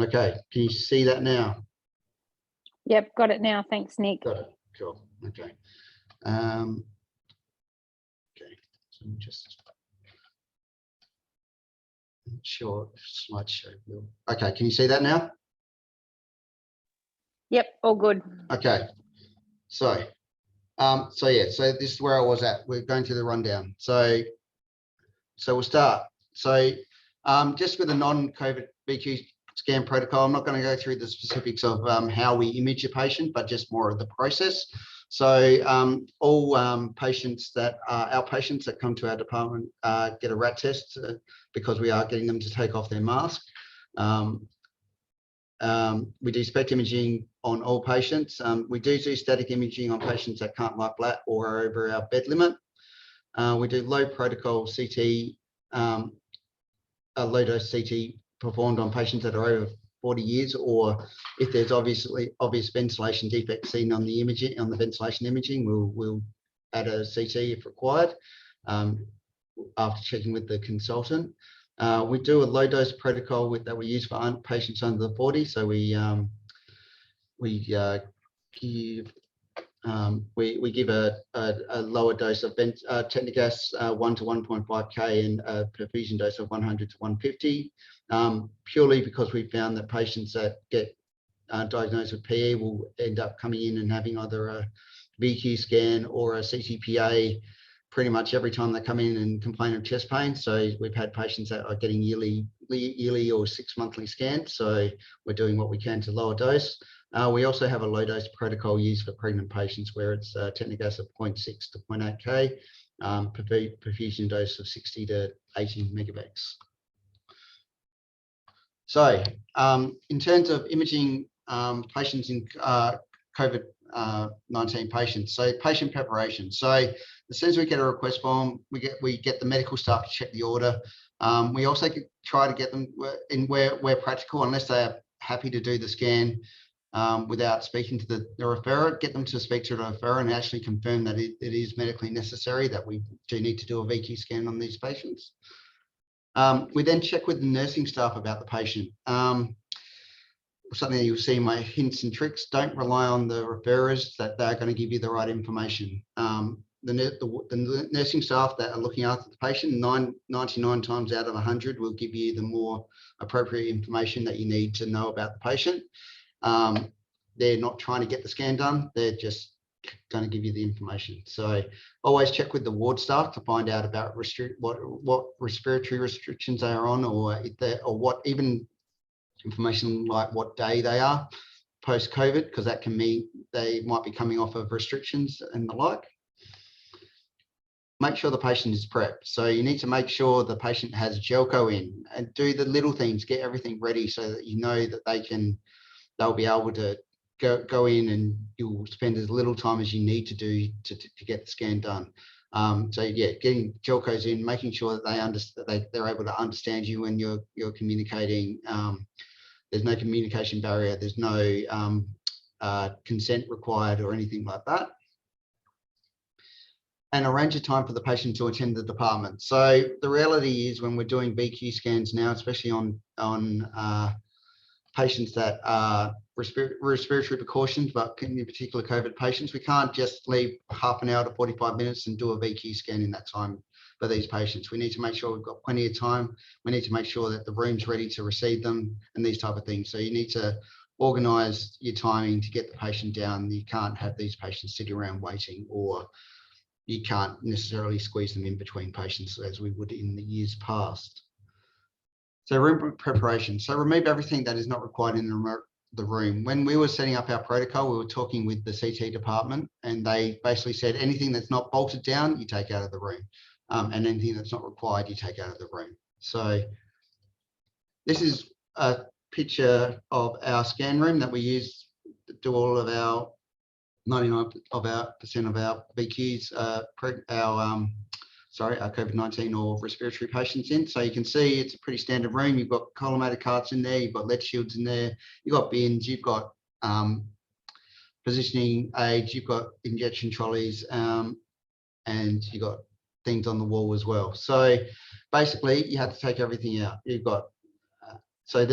Okay, can you see that now? Yep, got it now. Thanks, Nick. Got it. Cool. Okay. Okay. So just sure slideshow will. Okay, can you see that now? Yep, all good. Okay. So so this is where I was at. We're going through the rundown. So we'll start. So just with the non-COVID BQ scan protocol, I'm not going to go through the specifics of how we image a patient, but just more of the process. So all patients that are outpatients that come to our department get a rat test because we are getting them to take off their mask. We do SPECT imaging on all patients. We do static imaging on patients that can't lie flat or are over our bed limit. We do low protocol CT, low dose CT performed on patients that are over 40 years, or if there's obvious ventilation defects seen on the imaging, on the ventilation imaging, we'll add a CT if required after checking with the consultant. We do a low dose protocol that we use for patients under the 40. So we give a lower dose of Technologist 1 to 1.5 K and a perfusion dose of 100 to 150, purely because we found that patients that get diagnosed with PE will end up coming in and having either a VQ scan or a CTPA pretty much every time they come in and complain of chest pain. So we've had patients that are getting yearly or 6 monthly scans. So we're doing what we can to lower dose. We also have a low dose protocol used for pregnant patients where it's Technologist of 0.6 to 0.8 K, perfusion dose of 60 to 80 megabecs. So in terms of imaging patients in COVID-19 patients, so patient preparation. So as soon as we get a request form, we get the medical staff to check the order. We also try to get them in where practical, unless they are happy to do the scan without speaking to the referrer, get them to speak to the referrer and actually confirm that it is medically necessary, that we do need to do a VQ scan on these patients. We then check with the nursing staff about the patient. Something that you'll see in my hints and tricks, don't rely on the referrers that they're going to give you the right information. The nursing staff that are looking after the patient, 99 times out of 100 will give you the more appropriate information that you need to know about the patient. They're not trying to get the scan done, they're just going to give you the information. So always check with the ward staff to find out about what respiratory restrictions they are on, or what even information like what day they are post-COVID, because that can mean they might be coming off of restrictions and the like. Make sure the patient is prepped. So you need to make sure the patient has Gelco in, and do the little things, get everything ready so that you know that they'll be able to go in and you'll spend as little time as you need to do to get the scan done. So yeah, getting Gelcos in, making sure that they understand, they're able to understand you when you're communicating. There's no communication barrier. There's no consent required or anything like that. And arrange a time for the patient to attend the department. So the reality is, when we're doing VQ scans now, especially on patients that are respiratory precautions, but in particular COVID patients, we can't just leave half an hour to 45 minutes and do a VQ scan in that time for these patients. We need to make sure we've got plenty of time. We need to make sure that the room's ready to receive them and these type of things. So you need to organise your timing to get the patient down. You can't have these patients sitting around waiting, or you can't necessarily squeeze them in between patients as we would in the years past. So room preparation. So remove everything that is not required in the room. When we were setting up our protocol, we were talking with the CT department, and they basically said anything that's not bolted down, you take out of the room. And anything that's not required, you take out of the room. So this is a picture of our scan room that we use to do all of our 99% of our VQs, our COVID-19 or respiratory patients in. So you can see it's a pretty standard room. You've got collimator carts in there, you've got lead shields in there, you've got bins, you've got positioning aids, you've got injection trolleys, and you've got things on the wall as well. So basically you have to take everything out. You've got so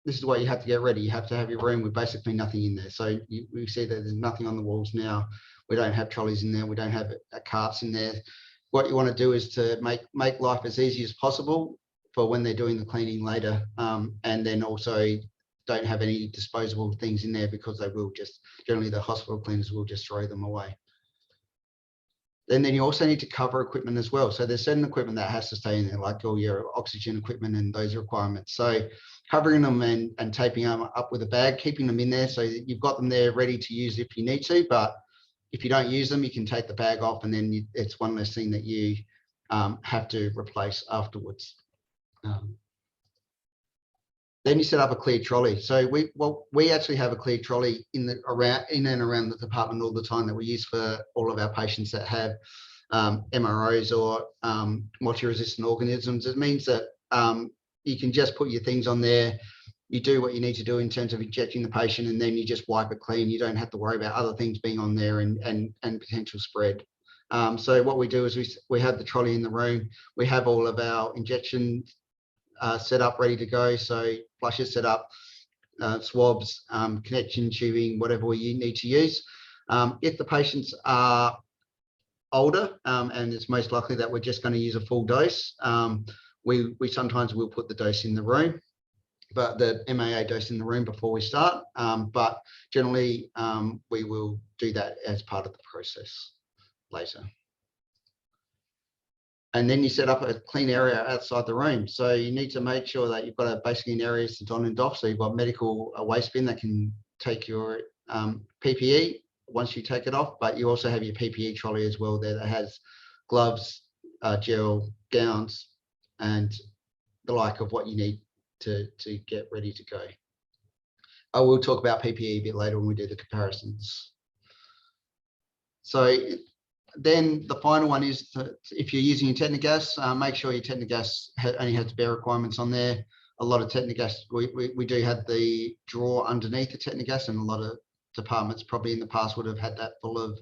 this is what you have to get ready. You have to have your room with basically nothing in there. So we see that there's nothing on the walls now. We don't have trolleys in there. We don't have carts in there. What you want to do is to make life as easy as possible for when they're doing the cleaning later, and then also don't have any disposable things in there, because they will just, generally the hospital cleaners will just throw them away. And then you also need to cover equipment as well. So there's certain equipment that has to stay in there, like all your oxygen equipment and those requirements. So covering them and taping them up with a bag, keeping them in there so that you've got them there ready to use if you need to. But if you don't use them, you can take the bag off, and then it's one less thing that you have to replace afterwards. Then you set up a clear trolley. So we actually have a clear trolley in and around the department all the time that we use for all of our patients that have MROs or multi-resistant organisms. It means that you can just put your things on there. You do what you need to do in terms of injecting the patient, and then you just wipe it clean. You don't have to worry about other things being on there and potential spread. So what we do is we have the trolley in the room. We have all of our injection set up, ready to go. So flushes set up, swabs, connection tubing, whatever you need to use. If the patients are older, and it's most likely that we're just going to use a full dose, we sometimes will put the dose in the room, but the MAA dose in the room before we start. But generally, we will do that as part of the process later. And then you set up a clean area outside the room. So you need to make sure that you've got basically an area to don and doff. So you've got medical waste bin that can take your PPE once you take it off, but you also have your PPE trolley as well there that has gloves, gel, gowns, and the like of what you need to get ready to go. I will talk about PPE a bit later when we do the comparisons. So then the final one is if you're using your Technologist, make sure your Technologist only has bare requirements on there. A lot of Technologist, we do have the drawer underneath the Technologist, and a lot of departments probably in the past would have had that full of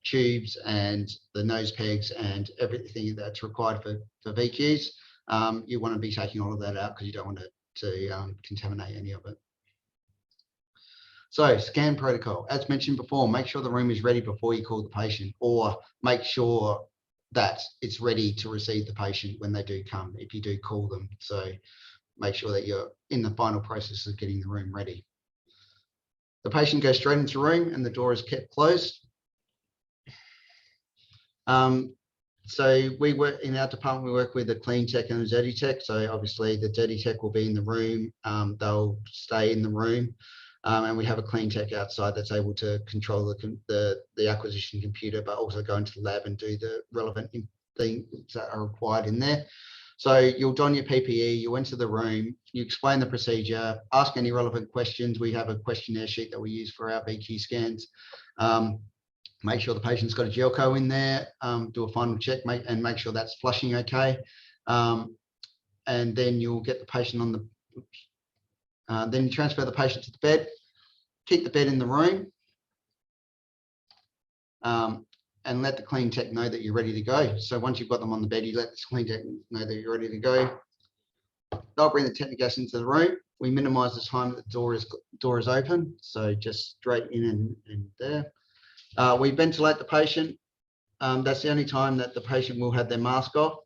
tubes and the nose pegs and everything that's required for VQs. You want to be taking all of that out because you don't want to contaminate any of it. So scan protocol, as mentioned before, make sure the room is ready before you call the patient, or make sure that it's ready to receive the patient when they do come, if you do call them. So make sure that you're in the final process of getting the room ready. The patient goes straight into the room and the door is kept closed. So we work in our department, we work with a clean tech and a dirty tech. So obviously the dirty tech will be in the room, they'll stay in the room. And we have a clean tech outside that's able to control the acquisition computer, but also go into the lab and do the relevant things that are required in there. So you'll don your PPE, you enter the room, you explain the procedure, ask any relevant questions. We have a questionnaire sheet that we use for our VQ scans. Make sure the patient's got a Gelco in there, do a final check, and make sure that's flushing okay. And then you'll get the patient on the, then you transfer the patient to the bed, keep the bed in the room, and let the clean tech know that you're ready to go. So once you've got them on the bed, you let the clean tech know that you're ready to go. They'll bring the Technologist into the room. We minimize the time that the door is open, so just straight in and there. We ventilate the patient. That's the only time that the patient will have their mask off.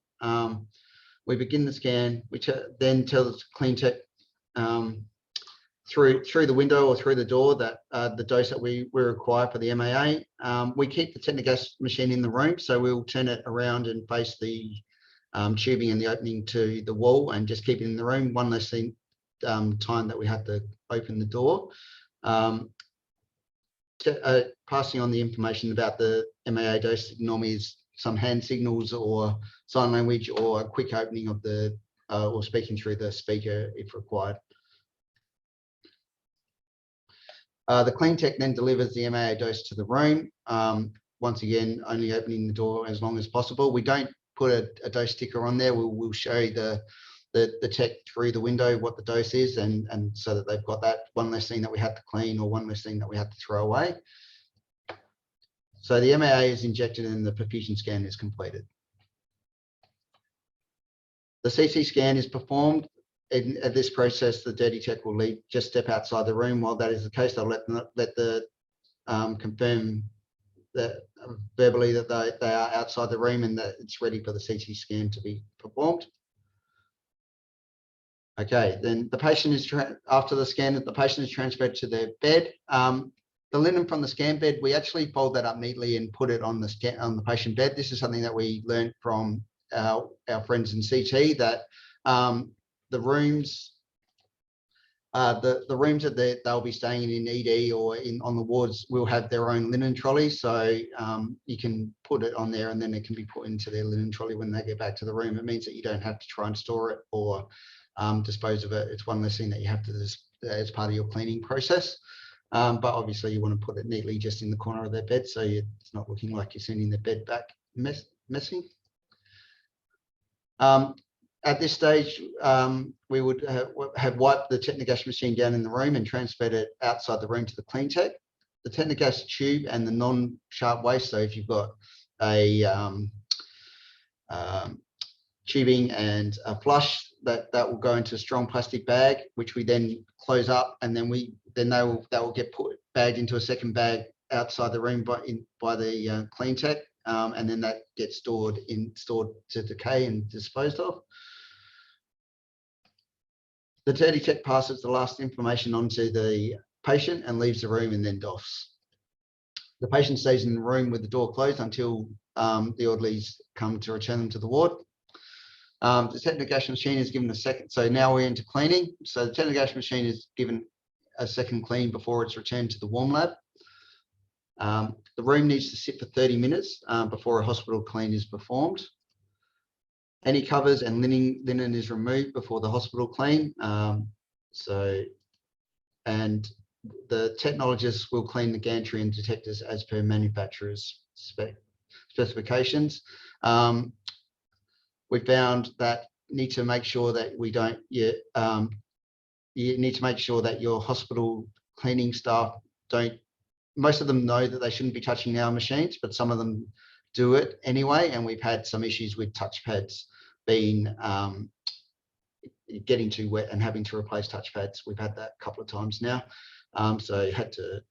We begin the scan, which then tells the clean tech through the window or through the door that the dose that we require for the MAA. We keep the Technologist machine in the room, so we'll turn it around and face the tubing and the opening to the wall, and just keep it in the room. One less thing time that we have to open the door. Passing on the information about the MAA dose normally is some hand signals or sign language, or a quick opening of the or speaking through the speaker if required. The clean tech then delivers the MAA dose to the room. Once again, only opening the door as long as possible. We don't put a dose sticker on there. We'll show the tech through the window what the dose is, and so that they've got that one less thing that we have to clean, or one less thing that we have to throw away. So the MAA is injected and the perfusion scan is completed. The CT scan is performed. in this process, the dirty tech will just step outside the room. While that is the case, they'll let the confirm that verbally that they are outside the room and that it's ready for the CT scan to be performed. Okay, then the patient is after the scan, the patient is transferred to their bed. The linen from the scan bed, we actually fold that up neatly and put it on the patient bed. This is something that we learned from our friends in CT, that the rooms that they'll be staying in ED or on the wards will have their own linen trolley. So you can put it on there and then it can be put into their linen trolley when they get back to the room. It means that you don't have to try and store it or dispose of it. It's one less thing that you have to as part of your cleaning process. But obviously you want to put it neatly just in the corner of their bed, so it's not looking like you're sending the bed back messy. At this stage, we would have wiped the Technologist machine down in the room and transferred it outside the room to the clean tech. The Technologist tube and the non-sharp waste, so if you've got a tubing and a flush, that will go into a strong plastic bag, which we then close up, and then they will get bagged into a second bag outside the room by the clean tech, and then that gets stored to decay and disposed of. The dirty tech passes the last information onto the patient and leaves the room and then doffs. The patient stays in the room with the door closed until the orderlies come to return them to the ward. The Technologist machine is given a second. So now we're into cleaning. So the Technologist machine is given a second clean before it's returned to the warm lab. The room needs to sit for 30 minutes before a hospital clean is performed. Any covers and linen is removed before the hospital clean. And the technologist will clean the gantry and detectors as per manufacturer's specifications. We found that you need to make sure that you need to make sure that your hospital cleaning staff most of them know that they shouldn't be touching our machines, but some of them do it anyway. And we've had some issues with touchpads getting too wet and having to replace touchpads. We've had that a couple of times now. So you had to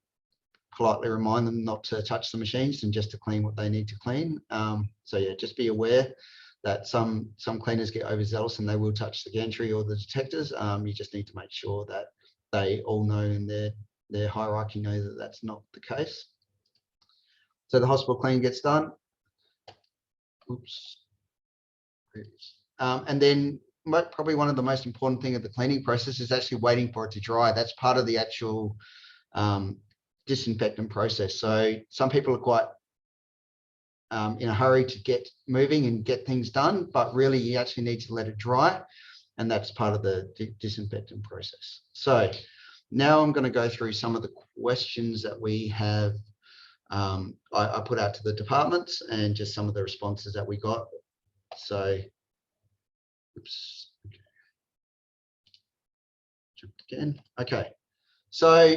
politely remind them not to touch the machines and just to clean what they need to clean. So yeah, just be aware that some cleaners get overzealous and they will touch the gantry or the detectors. You just need to make sure that they all know in their hierarchy know that that's not the case. So the hospital clean gets done. Oops. And then probably one of the most important thing of the cleaning process is actually waiting for it to dry. That's part of the actual disinfectant process. So some people are quite in a hurry to get moving and get things done, but really you actually need to let it dry, and that's part of the disinfectant process. So now I'm going to go through some of the questions that we have I put out to the departments and just some of the responses that we got. So oops, okay. Jumped again. Okay, so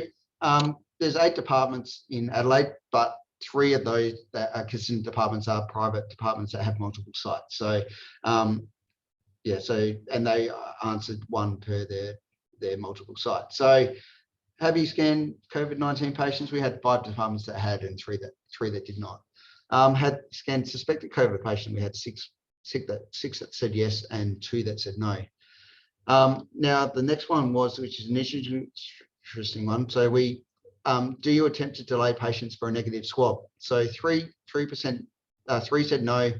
there's 8 departments in Adelaide, but 3 of those that are considered departments are private departments that have multiple sites. So yeah, and they answered 1 per their multiple sites. So have you scanned COVID-19 patients? We had 5 departments that had and 3 that did not. Had scanned suspected COVID patient. We had 6 that said yes and 2 that said no. Now the next one which is an interesting one. So we do you attempt to delay patients for a negative swab? So 3 said no,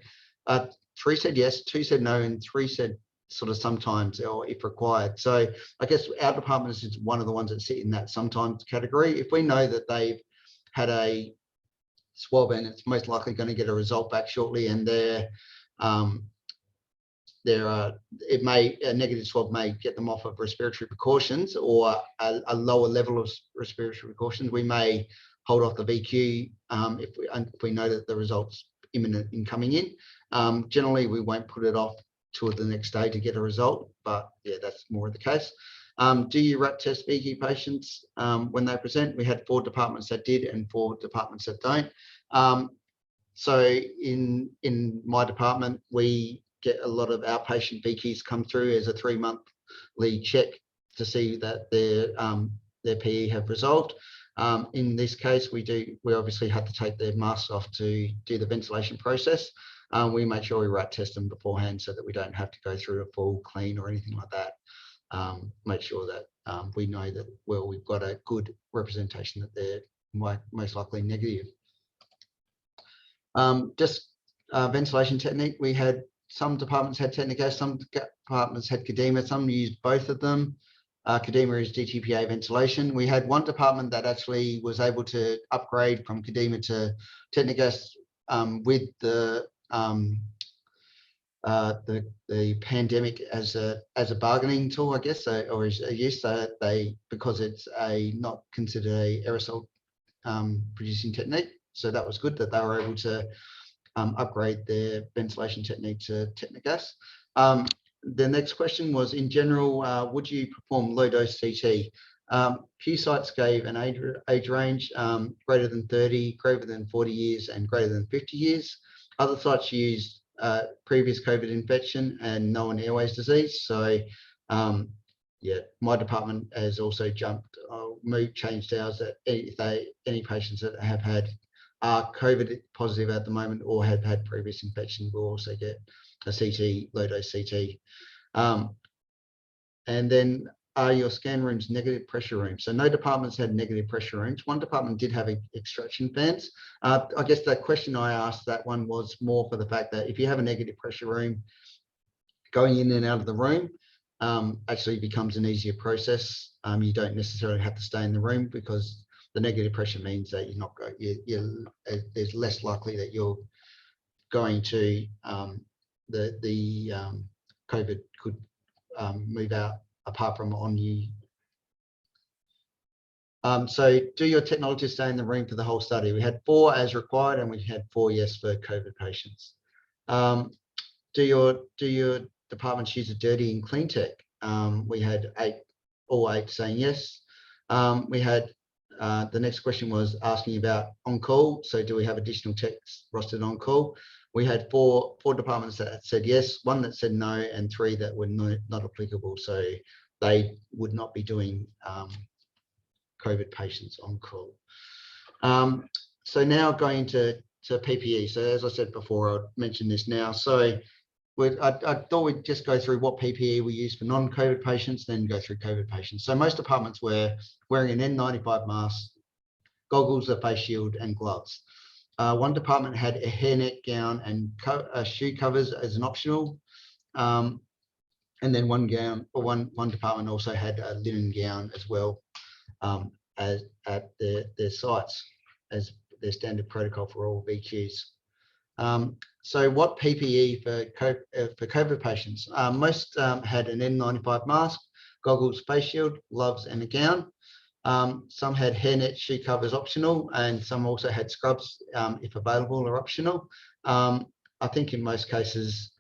3 said yes, 2 said no, and 3 said sort of sometimes or if required. So I guess our department is one of the ones that sit in that sometimes category. If we know that they've had a swab and it's most likely going to get a result back shortly, and a negative swab may get them off of respiratory precautions or a lower level of respiratory precautions, we may hold off the VQ if we know that the result's imminent in coming in. Generally, we won't put it off to the next day to get a result, but yeah, that's more of the case. Do you rat test VQ patients when they present? We had 4 departments that did and 4 departments that don't. So in my department, we get a lot of outpatient VQs come through as a 3-month check to see that their PE have resolved. In this case, we obviously had to take their masks off to do the ventilation process. We make sure we rat test them beforehand so that we don't have to go through a full clean or anything like that. Make sure that we know that, well, we've got a good representation that they're most likely negative. Ventilation technique, we had some departments had Technologist, some departments had Kadima, some used both of them. Kadima is DTPA ventilation. We had one department that actually was able to upgrade from Kadima to Technologist with the pandemic as a bargaining tool, I guess, or as a use. Because it's not considered a aerosol producing technique. So that was good that they were able to upgrade their ventilation technique to Technologist. The next question was, in general, would you perform low dose CT? Few sites gave an age range, greater than 30, greater than 40 years, and greater than 50 years. Other sites used previous COVID infection and known airways disease. So yeah, my department has also changed ours that any patients that have had COVID positive at the moment or have had previous infection will also get a CT, low dose CT. And then, are your scan rooms negative pressure rooms? So no departments had negative pressure rooms. One department did have extraction fans. I guess the question I asked that one was more for the fact that if you have a negative pressure room, going in and out of the room actually becomes an easier process. You don't necessarily have to stay in the room because the negative pressure means that you're not there's less likely that you're going to the COVID could move out apart from on you. So do your technologists stay in the room for the whole study? We had 4 as required, and we had 4 yes for COVID patients. Do your departments use a dirty and clean tech? We had all 8 saying yes. We had the next question was asking about on-call. So do we have additional techs rostered on-call? We had 4 departments that said yes, 1 that said no, and 3 that were not applicable. So they would not be doing COVID patients on call. So now going to PPE. So as I said before, I'll mention this now. So I thought we'd just go through what PPE we use for non-COVID patients, then go through COVID patients. So most departments were wearing an N95 mask, goggles, a face shield, and gloves. One department had a hairnet gown and shoe covers as an optional. And then one department also had a linen gown as well as at their sites as their standard protocol for all VQs. So what PPE for COVID patients? Most had an N95 mask, goggles, face shield, gloves, and a gown. Some had hairnet, shoe covers optional, and some also had scrubs if available or optional. I think in most cases,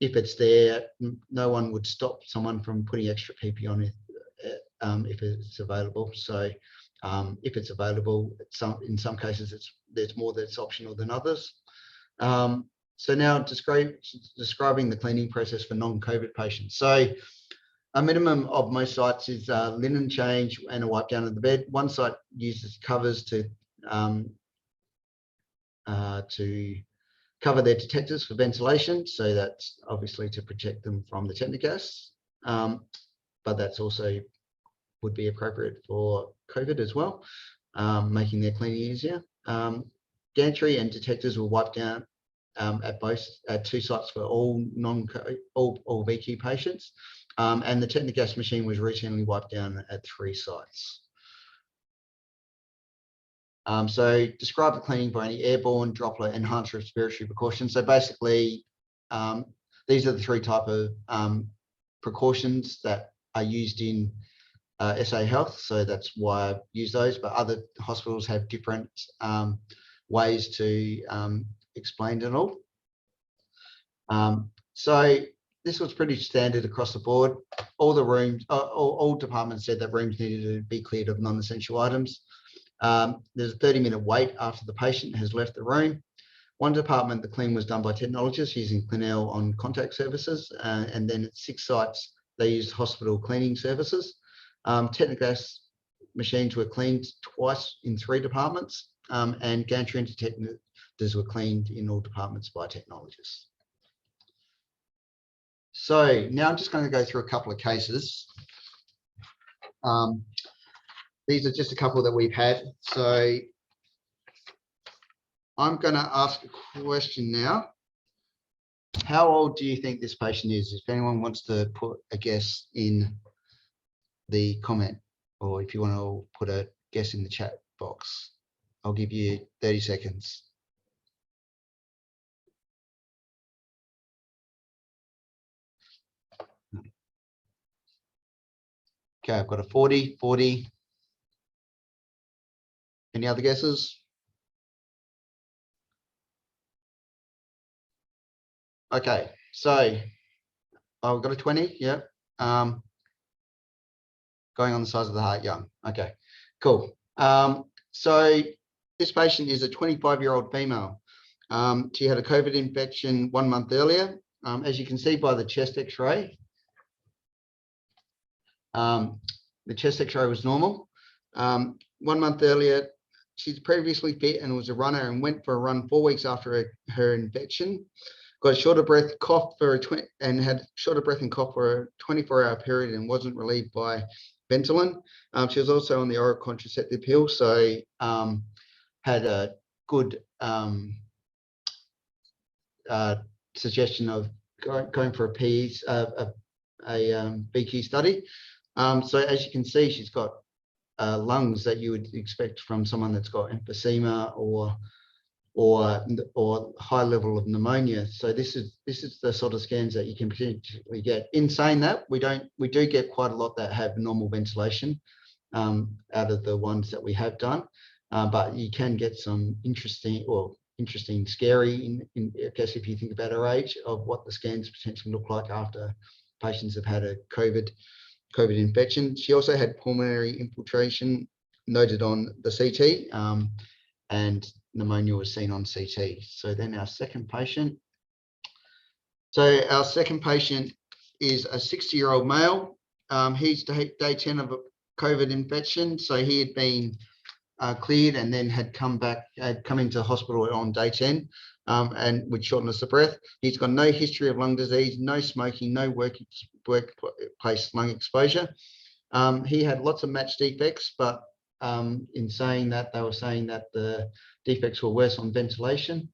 if it's there, no one would stop someone from putting extra PPE on it if it's available. So if it's available, in some cases there's more that's optional than others. So now describing the cleaning process for non-COVID patients. So a minimum of most sites is linen change and a wipe down of the bed. One site uses covers to cover their detectors for ventilation. So that's obviously to protect them from the Technologist, but that's also would be appropriate for COVID as well, making their cleaning easier. Gantry and detectors were wiped down at 2 sites for all VQ patients. And the Technologist machine was routinely wiped down at 3 sites. So describe the cleaning for any airborne, droplet, enhanced respiratory precautions. So basically, these are the 3 types of precautions that are used in SA Health. So that's why I use those, but other hospitals have different ways to explain it all. So this was pretty standard across the board. All the rooms, all departments said that rooms needed to be cleared of non-essential items. There's a 30-minute wait after the patient has left the room. One department, the clean was done by Technologist using Clinell on contact services, and then at 6 sites, they used hospital cleaning services. Technologist machines were cleaned twice in 3 departments, and gantry detectors were cleaned in all departments by technologists. So now I'm just going to go through a couple of cases. These are just a couple that we've had. So I'm going to ask a question now. How old do you think this patient is? If anyone wants to put a guess in the comment, or if you want to put a guess in the chat box, I'll give you 30 seconds. Okay, I've got a 40, 40. Any other guesses? Okay, so I've got a 20, yeah. Going on the size of the heart, young. Okay, cool. So this patient is a 25-year-old female. She had a COVID infection 1 month earlier. As you can see by the chest x-ray, the chest x-ray was normal. 1 month earlier, she's previously fit and was a runner and went for a run 4 weeks after her infection. Got a short of breath, cough and had short of breath and cough for a 24-hour period and wasn't relieved by Ventolin. She was also on the oral contraceptive pill, so had a good suggestion of going for a BQ study. So as you can see, she's got lungs that you would expect from someone that's got emphysema or high level of pneumonia. So this is the sort of scans that you can potentially get. In saying that, we do get quite a lot that have normal ventilation out of the ones that we have done, but you can get some interesting, scary, I guess if you think about our age, of what the scans potentially look like after patients have had a COVID infection. She also had pulmonary infiltration noted on the CT, and pneumonia was seen on CT. So then our second patient. So our second patient is a 60-year-old male. He's day 10 of a COVID infection. So he had been cleared and then had come into hospital on day 10 and with shortness of breath. He's got no history of lung disease, no smoking, no workplace lung exposure. He had lots of match defects, but in saying that, they were saying that the defects were worse on ventilation.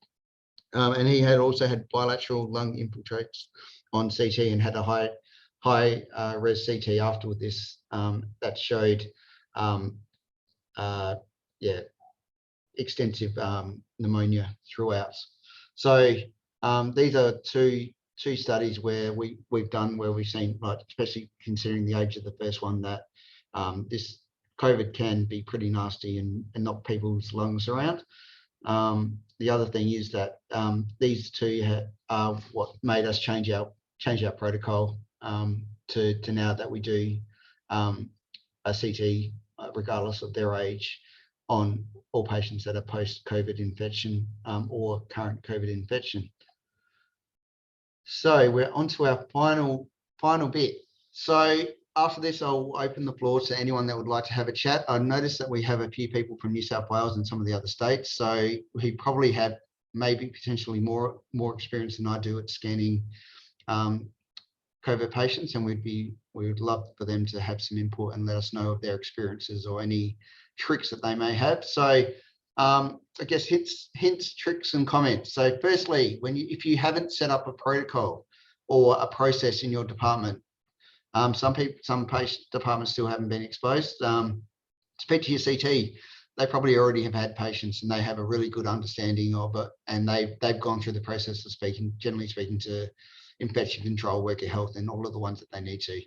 And he had also had bilateral lung infiltrates on CT and had a high res CT after this that showed extensive pneumonia throughout. So these are two studies where we've done where we've seen, like, especially considering the age of the first one, that this COVID can be pretty nasty and knock people's lungs around. The other thing is that these two are what made us change our protocol to now that we do a CT regardless of their age on all patients that are post-COVID infection or current COVID infection. So we're on to our final bit. So after this, I'll open the floor to anyone that would like to have a chat. I noticed that we have a few people from New South Wales and some of the other states, so we probably have maybe potentially more experience than I do at scanning COVID patients, and we would love for them to have some input and let us know of their experiences or any tricks that they may have. So I guess hints, tricks, and comments. So firstly, if you haven't set up a protocol or a process in your department, some patient departments still haven't been exposed. Speak to your CT. They probably already have had patients and they have a really good understanding of it, and they've gone through the process of generally speaking to infection control, worker health, and all of the ones that they need to.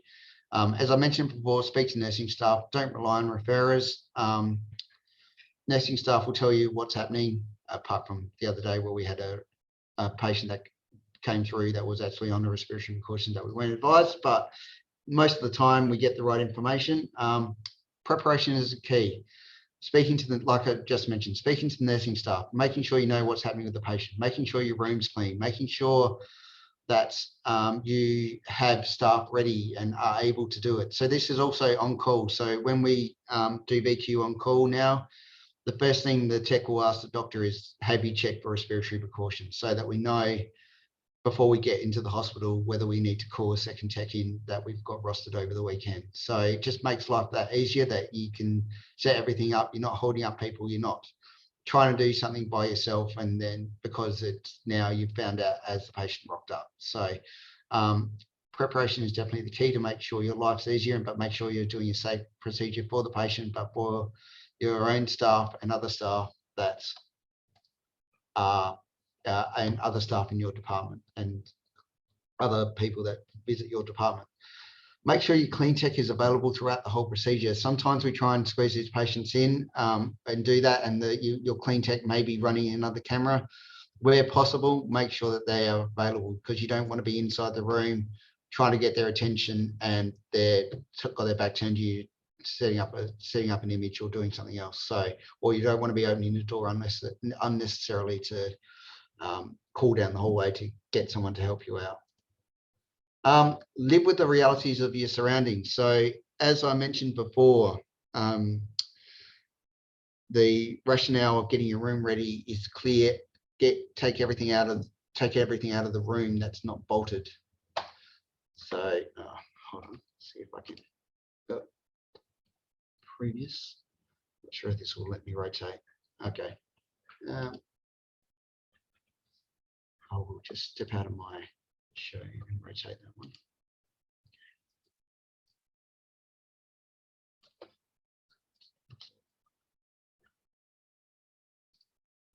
As I mentioned before, speak to nursing staff. Don't rely on referrers. Nursing staff will tell you what's happening, apart from the other day where we had a patient that came through that was actually on a respiratory precaution that we weren't advised, but most of the time we get the right information. Preparation is a key. Speaking to like I just mentioned, speaking to the nursing staff, making sure you know what's happening with the patient, making sure your room's clean, making sure that you have staff ready and are able to do it. So this is also on call. So when we do BQ on call now, the first thing the tech will ask the doctor is, have you checked for respiratory precautions, so that we know before we get into the hospital whether we need to call a second tech in that we've got rostered over the weekend. So it just makes life that easier, that you can set everything up. You're not holding up people. You're not trying to do something by yourself, and then because it's now you've found out as the patient rocked up. So preparation is definitely the key to make sure your life's easier, but make sure you're doing a safe procedure for the patient, but for your own staff and other staff that are and other staff in your department and other people that visit your department. Make sure your clean tech is available throughout the whole procedure. Sometimes we try and squeeze these patients in and do that, and your clean tech may be running another camera. Where possible, make sure that they are available, because you don't want to be inside the room trying to get their attention and they've got their back turned to you, setting up an image or doing something else. So, or you don't want to be opening the door unnecessarily to call down the hallway to get someone to help you out. Live with the realities of your surroundings. So as I mentioned before, the rationale of getting your room ready is clear. Take everything out of the room that's not bolted. So hold on, see if I can go previous. Not sure if this will let me rotate. Okay. I will just step out of my show and rotate that one.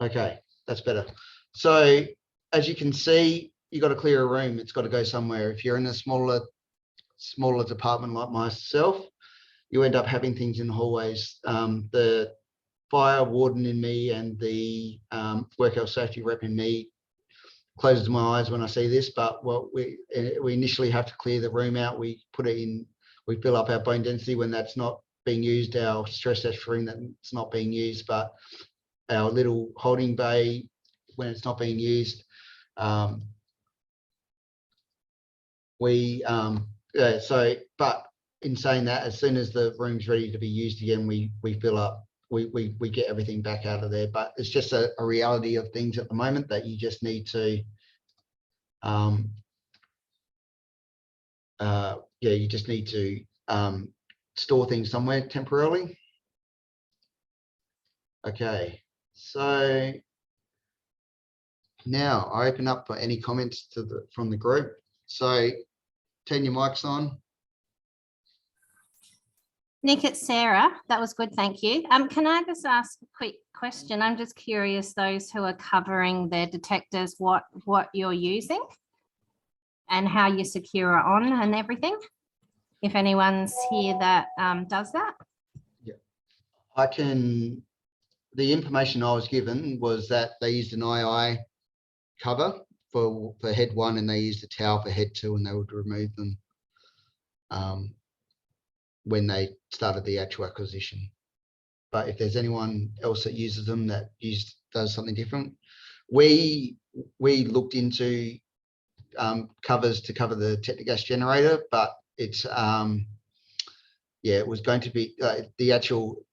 Okay, that's better. So as you can see, you got to clear a room. It's got to go somewhere. If you're in a smaller department like myself, you end up having things in the hallways. The fire warden in me and the work health safety rep in me closes my eyes when I see this, but what we initially have to clear the room out. We put it in, we fill up our bone density when that's not being used, our stress test room that's not being used, but our little holding bay when it's not being used. But in saying that, as soon as the room's ready to be used again, we fill up, we get everything back out of there. But it's just a reality of things at the moment that you just need to you just need to store things somewhere temporarily. Okay, so now I open up for any comments from the group. So turn your mics on. Nick, it's Sarah. That was good, thank you. Can I just ask a quick question? I'm just curious, those who are covering their detectors, what you're using and how you secure it on and everything, if anyone's here that does that. Yeah, I can. The information I was given was that they used an II cover for head 1 and they used a towel for head 2, and they would remove them when they started the actual acquisition. But if there's anyone else that uses them that does something different, we looked into covers to cover the Technologist generator, but it's it was going to be the actual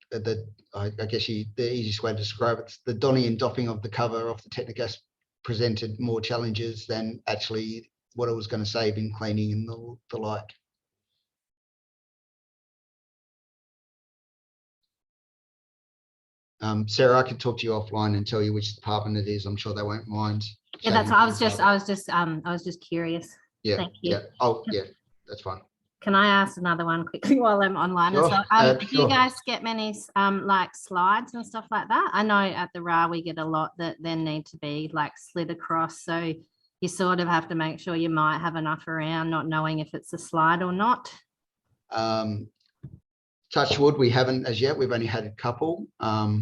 I guess the easiest way to describe it's the donning and doffing of the cover of the Technologist presented more challenges than actually what it was going to save in cleaning and the like. Sarah, I could talk to you offline and tell you which department it is. I'm sure they won't mind. Yeah, that's. I was just curious. Yeah. Thank you. Yeah. Oh, yeah. That's fine. Can I ask another one quickly while I'm online? Sure. So, do you guys get many like slides and stuff like that? I know at the RA we get a lot that then need to be like slid across. So you sort of have to make sure you might have enough around, not knowing if it's a slide or not. Touch wood, we haven't as yet. We've only had a couple. I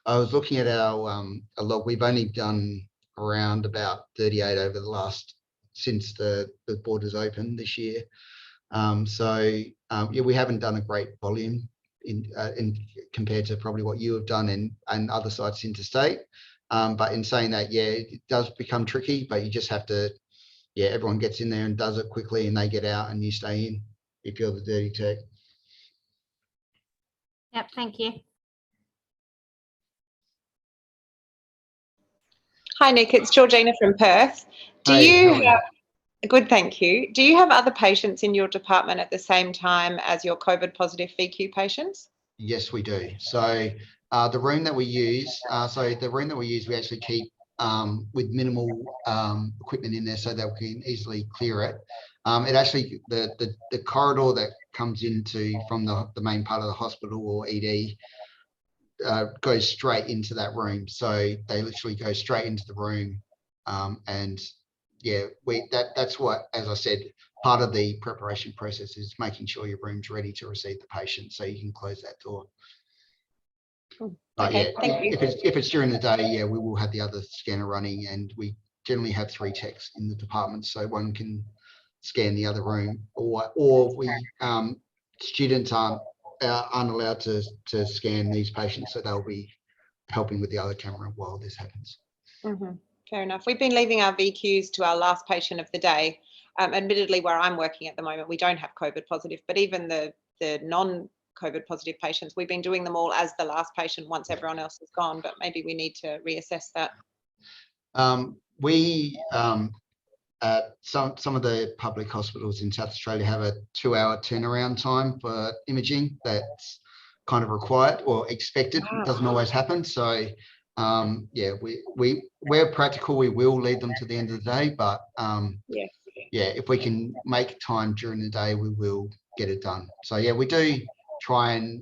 was looking at our a log. We've only done around about 38 over the last since the borders opened this year. Yeah, we haven't done a great volume in compared to probably what you have done and other sites interstate. But in saying that, yeah, it does become tricky, but you just have to yeah, everyone gets in there and does it quickly, and they get out, and you stay in if you're the dirty tech. Yep, thank you. Hi, Nick. It's Georgina from Perth. Do Hey, how are you you? have, good, thank you. Do you have other patients in your department at the same time as your COVID positive VQ patients? Yes, we do. So the room that we use, we actually keep with minimal equipment in there so that we can easily clear it. It actually, the corridor that comes into from the main part of the hospital or ED goes straight into that room. So they literally go straight into the room. And yeah, that's what, as I said, part of the preparation process is making sure your room's ready to receive the patient so you can close that door. But Okay, yeah, thank you. if it's during the day, yeah, we will have the other scanner running, and we generally have 3 techs in the department, so one can scan the other room, or we students aren't allowed to scan these patients, so they'll be helping with the other camera while this happens. Fair enough. We've been leaving our VQs to our last patient of the day. Admittedly, where I'm working at the moment, we don't have COVID positive, but even the non-COVID positive patients, we've been doing them all as the last patient once everyone else is gone, but maybe we need to reassess that. Some of the public hospitals in South Australia have a 2-hour turnaround time for imaging that's kind of required or expected. Wow. It doesn't always happen. So yeah, we're practical. We will lead them to the end of the day, but yeah, if we can make time during the day, we will get it done. So yeah, we do try, and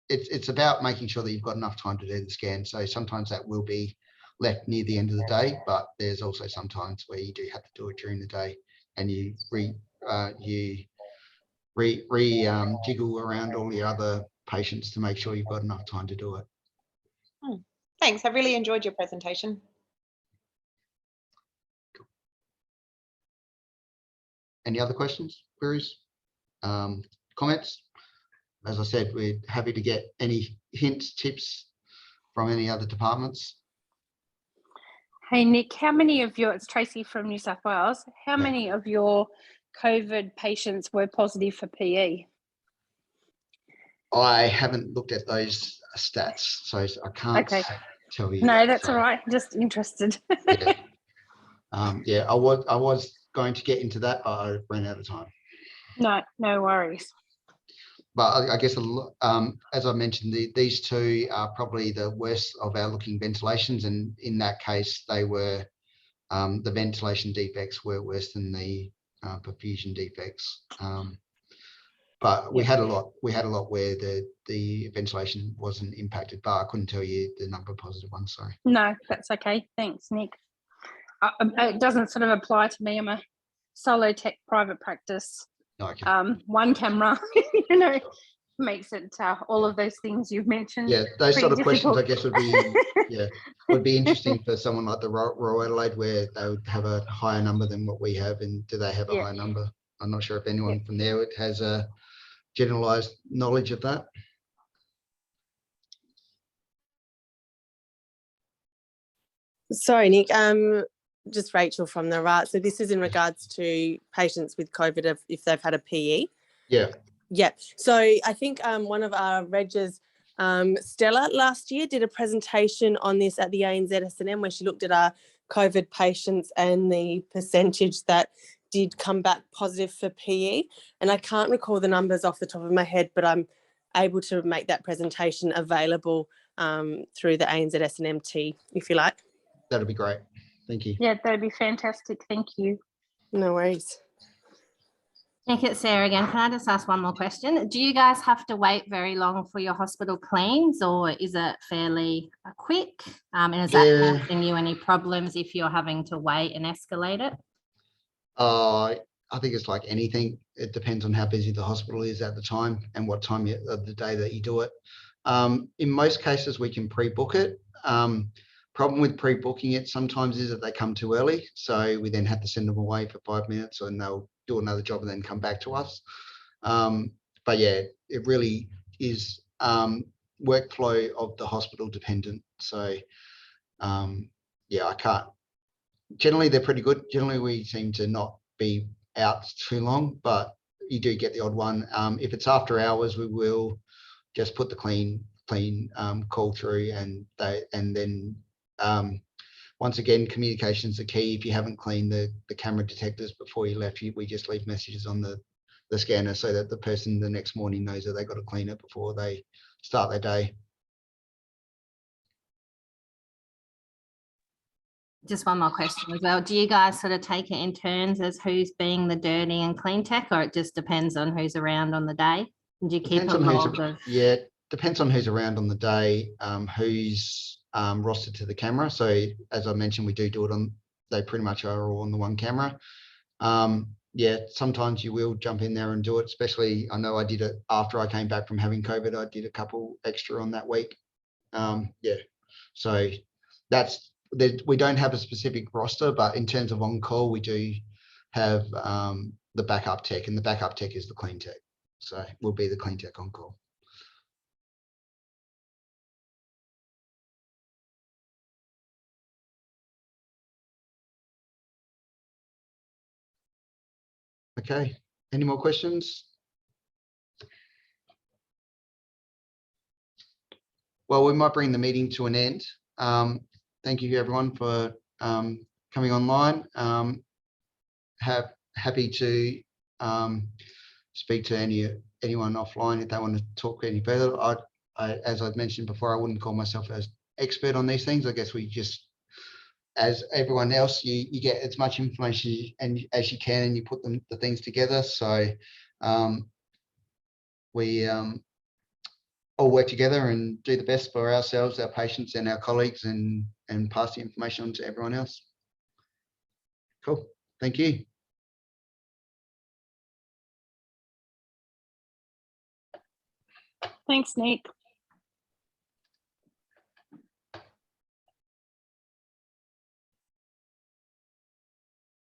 it's about making sure that you've got enough time to do the scan. So sometimes that will be left near the end of the day, but there's also some times where you do have to do it during the day, and you jiggle around all the other patients to make sure you've got enough time to do it. Thanks. I really enjoyed your presentation. Any other questions, queries, comments? As I said, we're happy to get any hints, tips from any other departments. Hey, Nick, how many of your, it's Tracy from New South Wales, how many of your COVID patients were positive for PE? I haven't looked at those stats, so I can't tell you. No, that's all right. Just interested. Yeah. Yeah, I was going to get into that, but I ran out of time. No worries. But I guess, as I mentioned, these 2 are probably the worst of our looking ventilations, and in that case, they were the ventilation defects were worse than the perfusion defects. But we had a lot where the ventilation wasn't impacted, but I couldn't tell you the number of positive ones. Sorry. No, that's okay. Thanks, Nick. It doesn't sort of apply to me. I'm a solo tech private practice. Okay. 1 camera, makes it all of those things you've mentioned. Yeah, those sort of questions, I difficult. guess, would be interesting for someone like the Royal Adelaide, where they would have a higher number than what we have. And do they have a higher number? I'm not sure if anyone from there has a generalized knowledge of that. Sorry, Nick. Just Rachel from the RAT. So this is in regards to patients with COVID if they've had a PE. Yeah. Yeah. So I think one of our regs, Stella, last year did a presentation on this at the ANZ S&M, where she looked at our COVID patients and the percentage that did come back positive for PE. And I can't recall the numbers off the top of my head, but I'm able to make that presentation available through the ANZ S&MT, if you like. That'll be great. Thank you. Yeah, that'd be fantastic. Thank you. No worries. Nick, it's Sarah again. Can I just ask one more question? Do you guys have to wait very long for your hospital cleans, or is it fairly quick? And is that causing you any problems if you're having to wait and escalate it? I think it's like anything. It depends on how busy the hospital is at the time and what time of the day that you do it. In most cases, we can pre-book it. Problem with pre-booking it sometimes is that they come too early. So we then have to send them away for 5 minutes, and they'll do another job and then come back to us. But yeah, it really is workflow of the hospital dependent. So yeah, I can't generally they're pretty good. Generally we seem to not be out too long, but you do get the odd one. If it's after hours, we will just put the clean call through, and then once again, communication's the key. If you haven't cleaned the camera detectors before you left, we just leave messages on the scanner so that the person the next morning knows that they got to clean it before they start their day. Just one more question as well. Do you guys sort of take it in turns as who's being the dirty and clean tech, or it just depends on who's around on the day? Do you keep a log of? Yeah, depends on who's around on the day, who's rostered to the camera. So as I mentioned, we do it on, they pretty much are all on the one camera. Yeah, sometimes you will jump in there and do it, especially I know I did it after I came back from having COVID. I did a couple extra on that week. Yeah, so that's, we don't have a specific roster, but in terms of on call, we do have the backup tech, and the backup tech is the clean tech. So we'll be the clean tech on call. Okay, any more questions? Well, we might bring the meeting to an end. Thank you everyone for coming online. Happy to speak to anyone offline if they want to talk any further. As I've mentioned before, I wouldn't call myself as expert on these things. I guess we just, as everyone else, you get as much information as you can, and you put the things together. So we all work together and do the best for ourselves, our patients and our colleagues, and pass the information on to everyone else. Cool. Thank you. Thanks, Nick.